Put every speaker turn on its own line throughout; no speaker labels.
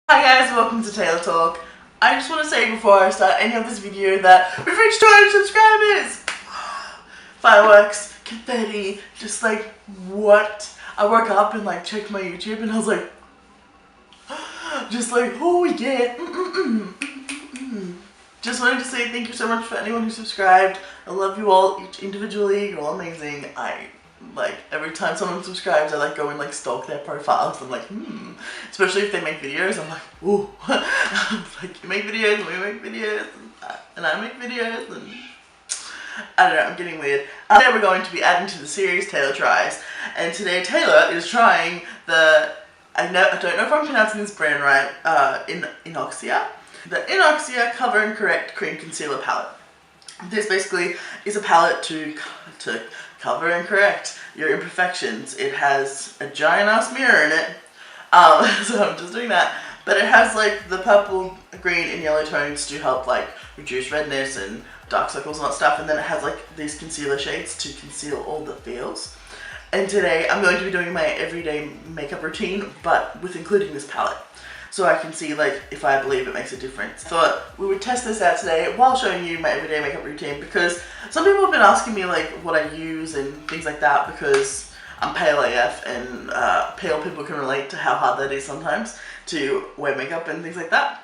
Hi guys, welcome to Taylor Talk. I just want to say before I start any of this video that we've reached 200 subscribers! Fireworks, confetti, just like what? I woke up and like checked my YouTube and I was like, just like, oh yeah. Just wanted to say thank you so much for anyone who subscribed. I love you all each individually. You're all amazing. I like every time someone subscribes, I like go and like stalk their profiles. I'm like, especially if they make videos. I'm like, ooh, like you make videos, we make videos, and I make videos, and I don't know. I'm getting weird. Today we're going to be adding to the series Taylor Tries, and today Taylor is trying the I don't know if I'm pronouncing this brand right. Inoxia. The Inoxia Cover and Correct Cream Concealer Palette. This basically is a palette to cover and correct your imperfections. It has a giant ass mirror in it, so I'm just doing that. But it has like the purple, green, and yellow tones to help like reduce redness and dark circles and that stuff. And then it has like these concealer shades to conceal all the feels. And today I'm going to be doing my everyday makeup routine, but with including this palette. So I can see like if I believe it makes a difference. Thought we would test this out today while showing you my everyday makeup routine, because some people have been asking me like what I use and things like that, because I'm pale AF and pale people can relate to how hard that is sometimes to wear makeup and things like that.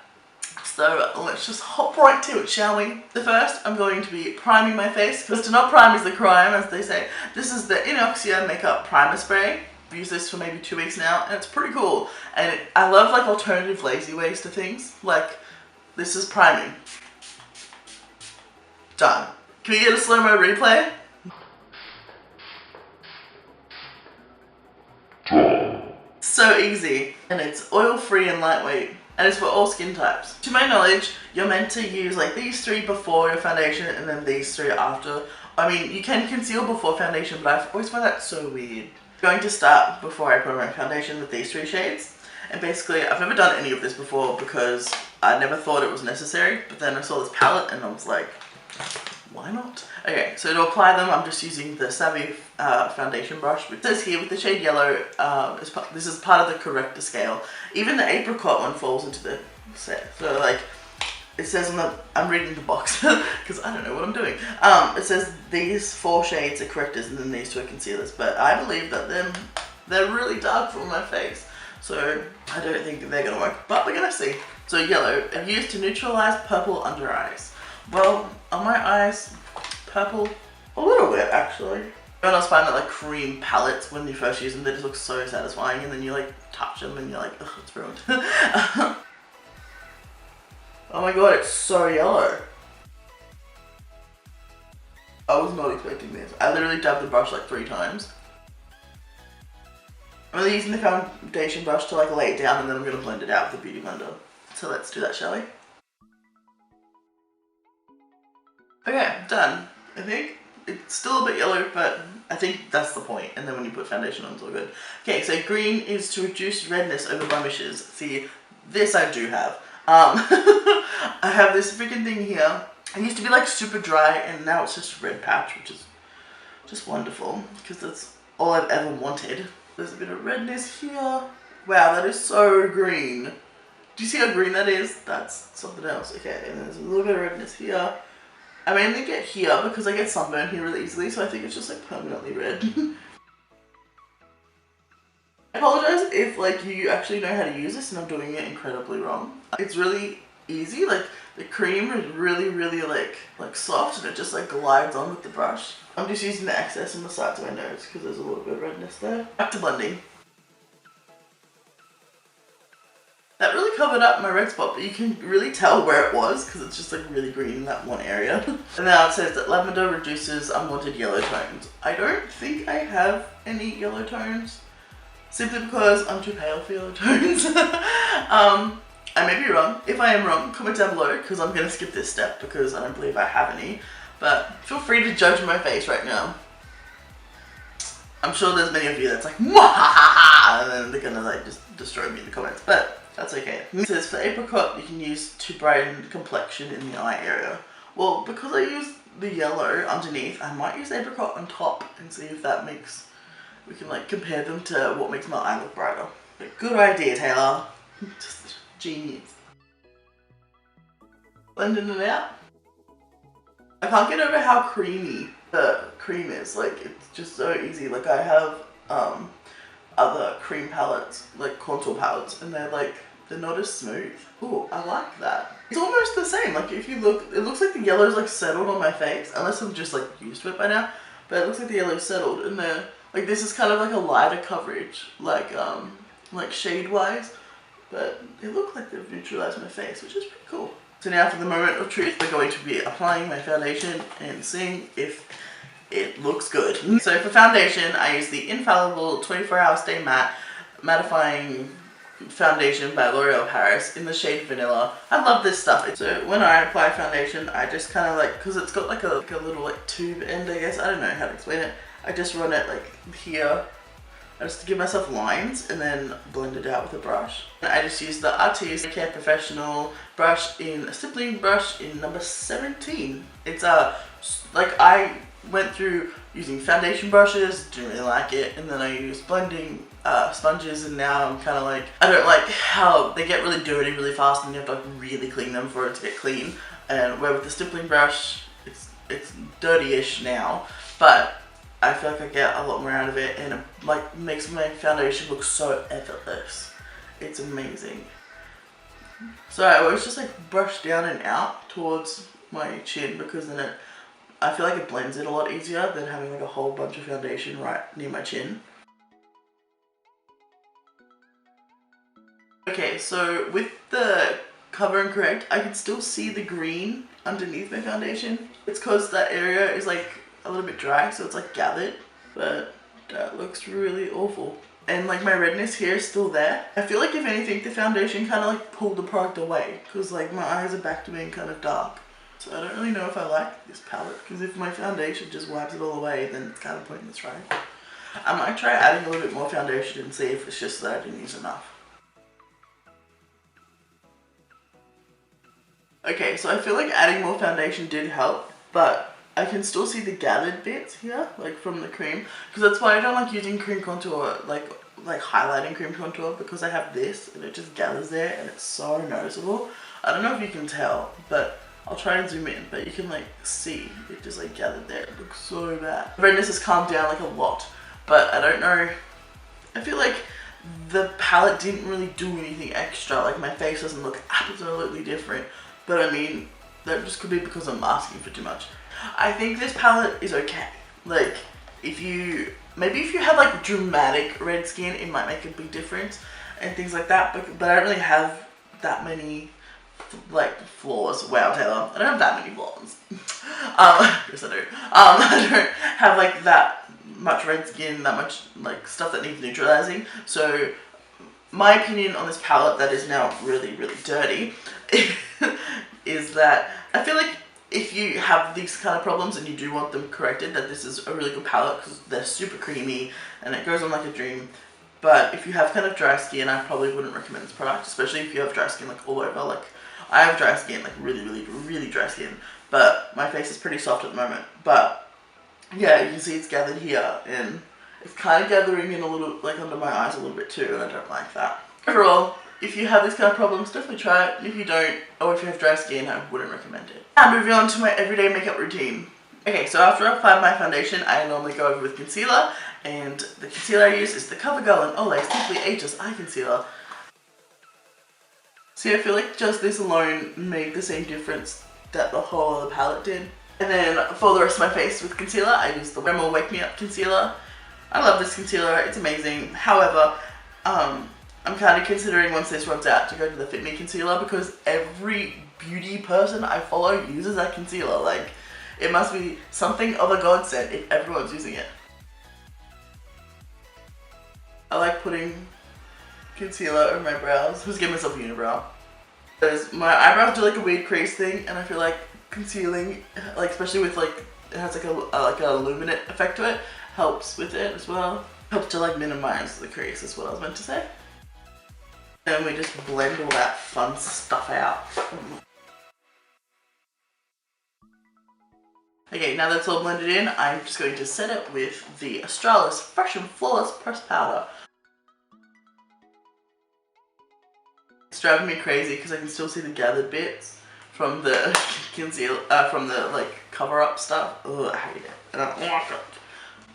So let's just hop right to it, shall we? The first, I'm going to be priming my face, because to not prime is the crime, as they say. This is the Inoxia Makeup Primer Spray. I've used this for maybe 2 weeks now, and it's pretty cool. And I love like alternative lazy ways to things. Like, this is priming. Done. Can we get a slow-mo replay? So easy. And it's oil-free and lightweight. And it's for all skin types. To my knowledge, you're meant to use like these 3 before your foundation and then these 3 after. I mean, you can conceal before foundation, but I've always found that so weird. I'm going to start before I put on my foundation with these 3 shades. And basically, I've never done any of this before because I never thought it was necessary. But then I saw this palette and I was like, why not? Okay, so to apply them, I'm just using the Savvy foundation brush. It says here with the shade yellow, this is part of the corrector scale. Even the apricot one falls into the set. So like, it says on the, I'm reading the box because I don't know what I'm doing. It says these 4 shades are correctors and then these 2 are concealers. But I believe that they're really dark for my face. So I don't think they're gonna work, but we're gonna see. So yellow, I've used to neutralize purple under eyes. Well, on my eyes, purple, a little bit actually. Everyone else find that like cream palettes, when you first use them, they just look so satisfying, and then you like touch them and you're like, ugh, it's ruined. Oh my god, it's so yellow. I was not expecting this. I literally dabbed the brush like 3 times. I'm really using the foundation brush to like lay it down, and then I'm going to blend it out with a beauty blender. So let's do that, shall we? Okay, done. I think it's still a bit yellow, but I think that's the point. And then when you put foundation on, it's all good. Okay, so green is to reduce redness over blemishes. See, this I do have. I have this freaking thing here. It used to be like super dry, and now it's just a red patch, which is just wonderful, because that's all I've ever wanted. There's a bit of redness here. Wow, that is so green. Do you see how green that is? That's something else. Okay, and there's a little bit of redness here. I mainly get here because I get sunburned here really easily, so I think it's just like permanently red. I apologize if like you actually know how to use this and I'm doing it incredibly wrong. It's really easy, like the cream is really like soft, and it just like glides on with the brush. I'm just using the excess on the sides of my nose because there's a little bit of redness there. Back to blending. That really covered up my red spot, but you can really tell where it was because it's just like really green in that one area. And now it says that lavender reduces unwanted yellow tones. I don't think I have any yellow tones, simply because I'm too pale for yellow tones. I may be wrong. If I am wrong, comment down below, because I'm going to skip this step because I don't believe I have any. But feel free to judge my face right now. I'm sure there's many of you that's like, mwahaha, and then they're going to like just destroy me in the comments, but that's okay. It says for apricot you can use to brighten complexion in the eye area. Well, because I use the yellow underneath, I might use apricot on top and see if that makes, we can like compare them to what makes my eye look brighter. But good idea, Taylor. Just Genius. Blending it out. I can't get over how creamy the cream is. Like, it's just so easy. Like, I have other cream palettes, like contour palettes, and they're not as smooth. Ooh, I like that. It's almost the same. Like, if you look, it looks like the yellow's like settled on my face, unless I'm just like used to it by now. But it looks like the yellow's settled, and then like this is kind of like a lighter coverage, like shade wise. But it looked like they've neutralized my face, which is pretty cool. So now for the moment of truth, we're going to be applying my foundation and seeing if it looks good. So for foundation, I use the Infallible 24-Hour Stay Matte Mattifying Foundation by L'Oreal Paris in the shade Vanilla. I love this stuff. So when I apply foundation, I just kind of like, because it's got like a little like tube end, I guess. I don't know how to explain it. I just run it like here. I just give myself lines and then blend it out with a brush. I just use the Artis Care Professional brush a stippling brush in number 17. It's like I went through using foundation brushes, didn't really like it, and then I used blending sponges, and now I'm kind of like, I don't like how they get really dirty really fast and you have to really clean them for it to get clean. And where with the stippling brush, it's dirty-ish now, but I feel like I get a lot more out of it, and it like makes my foundation look so effortless. It's amazing. So I always just like brush down and out towards my chin, because then I feel like it blends it a lot easier than having like a whole bunch of foundation right near my chin. Okay, so with the Cover and Correct, I can still see the green underneath my foundation. It's because that area is like a little bit dry, so it's like gathered, but that looks really awful. And like my redness here is still there. I feel like if anything, the foundation kind of like pulled the product away, because like my eyes are back to being kind of dark. So I don't really know if I like this palette, because if my foundation just wipes it all away, then it's kind of pointless, right? I might try adding a little bit more foundation and see if it's just that I didn't use enough. Okay, so I feel like adding more foundation did help, but I can still see the gathered bits here, like from the cream, because that's why I don't like using cream contour, like highlighting cream contour, because I have this and it just gathers there and it's so noticeable. I don't know if you can tell, but I'll try and zoom in, but you can like see it just like gathered there. It looks so bad. The redness has calmed down like a lot, but I don't know. I feel like the palette didn't really do anything extra. Like my face doesn't look absolutely different, but I mean, that just could be because I'm asking for too much. I think this palette is okay. Like, maybe if you have like dramatic red skin, it might make a big difference and things like that, but I don't really have that many like flaws. Wow, Taylor, I don't have that many flaws. Yes I do. I don't have like that much red skin, that much like stuff that needs neutralizing. So my opinion on this palette that is now really, really dirty is that I feel like if you have these kind of problems and you do want them corrected, that this is a really good palette, because they're super creamy and it goes on like a dream. But if you have kind of dry skin, I probably wouldn't recommend this product, especially if you have dry skin like all over. Like I have dry skin, like really, really, really dry skin, but my face is pretty soft at the moment. But yeah, you can see it's gathered here, and it's kind of gathering in a little, like under my eyes a little bit too, and I don't like that. Overall, if you have these kind of problems, definitely try it. If you don't, or if you have dry skin, I wouldn't recommend it. Now moving on to my everyday makeup routine. Okay, so after I apply my foundation, I normally go over with concealer, and the concealer I use is the CoverGirl and Olay Simply Ageless Eye Concealer. See, I feel like just this alone made the same difference that the whole of the palette did. And then for the rest of my face with concealer, I use the Rimmel Wake Me Up Concealer. I love this concealer, it's amazing. However, I'm kind of considering once this runs out to go to the Fit Me concealer, because every beauty person I follow uses that concealer. Like, it must be something of a godsend if everyone's using it. I like putting concealer over my brows. Just give myself a unibrow. Because my eyebrows do like a weird crease thing, and I feel like concealing, like especially with like, it has like a luminant effect to it, helps with it as well. Helps to like minimize the crease is what I was meant to say. And we just blend all that fun stuff out. Okay, now that's all blended in, I'm just going to set it with the Australis Fresh and Flawless Pressed Powder. It's driving me crazy because I can still see the gathered bits from the conceal, from the like cover up stuff. Ugh, I hate it. I don't like it.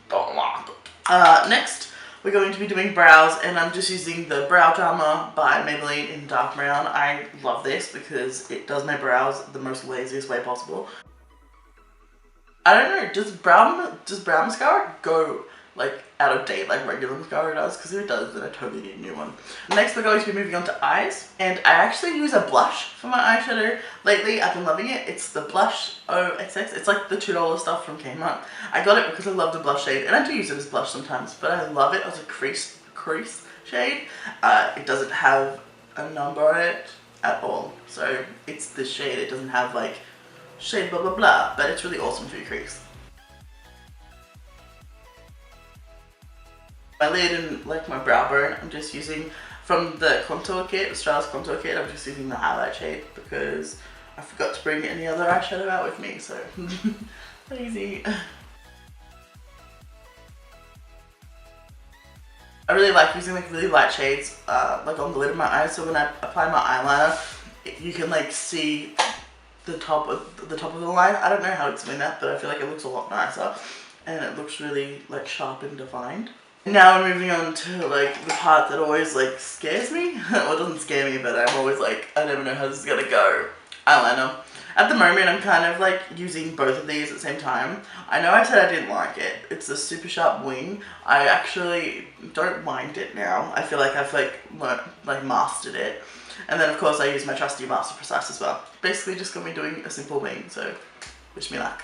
Don't like it. Next, we're going to be doing brows, and I'm just using the Brow Drama by Maybelline in dark brown. I love this because it does my brows the most laziest way possible. I don't know, does brown mascara go like out of date like regular mascara does? Because if it does, then I totally need a new one. Next, we're going to be moving on to eyes, and I actually use a blush for my eyeshadow lately. I've been loving it. It's the Blush OXX. It's like the $2 stuff from Kmart. I got it because I love the blush shade, and I do use it as blush sometimes, but I love it as a crease shade. It doesn't have a number on it at all, so it's this shade. It doesn't have like shade blah blah blah, but it's really awesome for your crease. My lid and like my brow bone, I'm just using from the contour kit, the Australis contour kit. I'm just using the highlight shade because I forgot to bring any other eyeshadow out with me, so lazy. I really like using like really light shades like on the lid of my eyes, so when I apply my eyeliner, you can like see the top of the line. I don't know how to explain that, but I feel like it looks a lot nicer and it looks really like sharp and defined. Now we're moving on to like the part that always like scares me. Well, it doesn't scare me, but I'm always like, I never know how this is gonna go. Eyeliner. At the moment, I'm kind of like using both of these at the same time. I know I said I didn't like it. It's a super sharp wing. I actually don't mind it now. I feel like I've like mastered it. And then of course I use my trusty Master Precise as well. Basically just got me doing a simple wing, so wish me luck.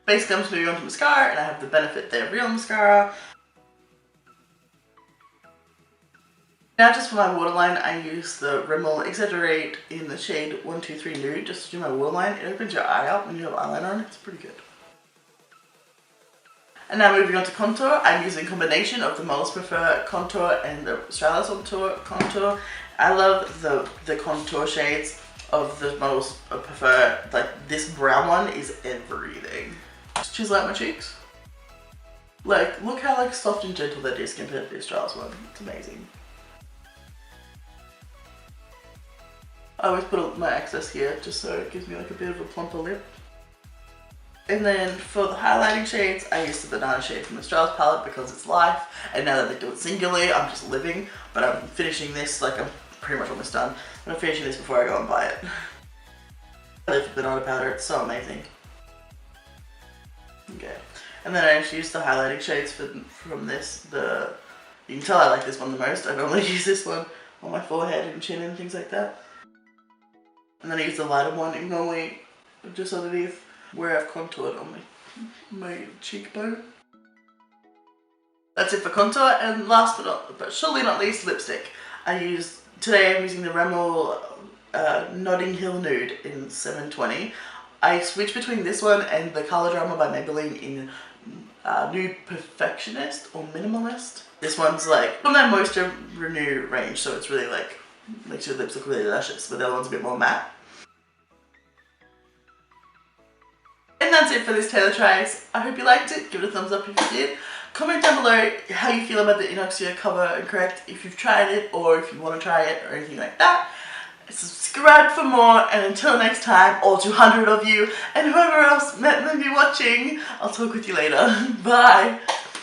Basically I'm just moving on to mascara, and I have the Benefit They're Real mascara. Now just for my waterline, I use the Rimmel Exaggerate in the shade 123 Nude just to do my waterline. It opens your eye out when you have eyeliner on. It's pretty good. And now moving on to contour, I'm using a combination of the Most Prefer contour and the Australis contour. I love the contour shades of the Most Prefer. Like this brown one is everything. Just chisel out my cheeks. Like, look how like soft and gentle that is compared to the Australis one. It's amazing. I always put my excess here just so it gives me like a bit of a plumper lip. And then for the highlighting shades, I use the Banana shade from the Australis palette because it's life, and now that they do it singularly, I'm just living. But I'm finishing this, like I'm pretty much almost done. I'm finishing this before I go and buy it. I love the Banana powder, it's so amazing. Okay, and then I just use the highlighting shades from this. You can tell I like this one the most. I normally use this one on my forehead and chin and things like that. And then I use the lighter one normally just underneath where I've contoured on my cheekbone. That's it for contour, and last but surely not least, lipstick. Today I'm using the Rimmel Notting Hill Nude in 720. I switch between this one and the Color Drama by Maybelline in Nude Perfectionist or Minimalist. This one's like from that Moisture Renew range, so it's really like makes your lips look really luscious, but the other one's a bit more matte. And that's it for this Taylor Tries. I hope you liked it. Give it a thumbs up if you did. Comment down below how you feel about the Inoxia Cover and Correct, if you've tried it or if you want to try it or anything like that. Subscribe for more, and until next time, all 200 of you and whoever else may be watching, I'll talk with you later. Bye!